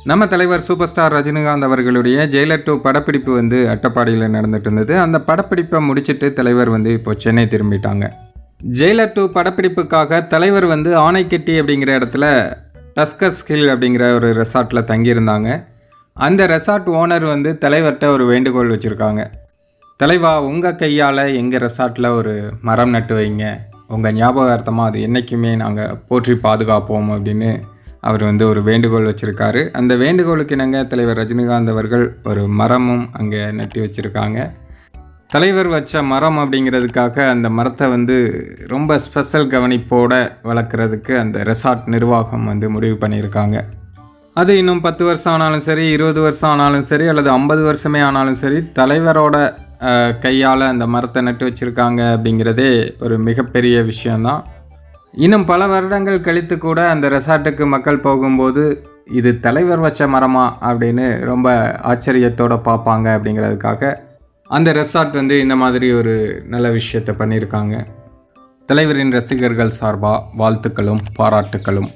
நம்ம தலைவர் super star Rajinikanth அவர்களுடைய ஜெயிலர் 2 படப்பிடிப்பு வந்து அட்டப்பாடியில் நடந்துட்டு இருந்தது. அந்த படப்பிடிப்பை முடிச்சுட்டு தலைவர் வந்து இப்போ சென்னை திரும்பிட்டாங்க. ஜெயிலர் 2 படப்பிடிப்புக்காக தலைவர் வந்து ஆனைக்கட்டி அப்படிங்கிற இடத்துல டஸ்கஸ் ஹில் அப்படிங்கிற ஒரு ரெசார்ட்டில் தங்கியிருந்தாங்க. அந்த ரெசார்ட் ஓனர் வந்து தலைவர்கிட்ட ஒரு வேண்டுகோள் வச்சுருக்காங்க. தலைவா, உங்கள் கையால் எங்கள் ரெசார்ட்டில் ஒரு மரம் நட்டு வைங்க, உங்கள் ஞாபகார்த்தமாக அது என்றைக்குமே நாங்கள் போற்றி பாதுகாப்போம் அப்படின்னு அவர் வந்து ஒரு வேண்டுகோள் வச்சுருக்காரு. அந்த வேண்டுகோளுக்கு இணங்க தலைவர் ரஜினிகாந்த் அவர்கள் ஒரு மரமும் அங்கே நட்டி வச்சுருக்காங்க. தலைவர் வச்ச மரம் அப்படிங்கிறதுக்காக அந்த மரத்தை வந்து ரொம்ப ஸ்பெஷல் கவனிப்போடு வளர்க்குறதுக்கு அந்த ரெசார்ட் நிர்வாகம் வந்து முடிவு பண்ணியிருக்காங்க. அது இன்னும் 10 வருஷம் ஆனாலும் சரி, 20 வருஷம் ஆனாலும் சரி, அல்லது 50 வருஷமே ஆனாலும் சரி, தலைவரோட கையால் அந்த மரத்தை நட்டு வச்சுருக்காங்க அப்படிங்கிறதே ஒரு மிகப்பெரிய விஷயந்தான். இன்னும் பல வருடங்கள் கழித்து கூட அந்த ரெசார்ட்டுக்கு மக்கள் போகும்போது இது தலைவர் வச்ச மரமா அப்படின்னு ரொம்ப ஆச்சரியத்தோடு பார்ப்பாங்க. அப்படிங்கிறதுக்காக அந்த ரெசார்ட் வந்து இந்த மாதிரி ஒரு நல்ல விஷயத்தை பண்ணியிருக்காங்க. தலைவரின் ரசிகர்கள் சார்பாக வாழ்த்துக்களும் பாராட்டுக்களும்.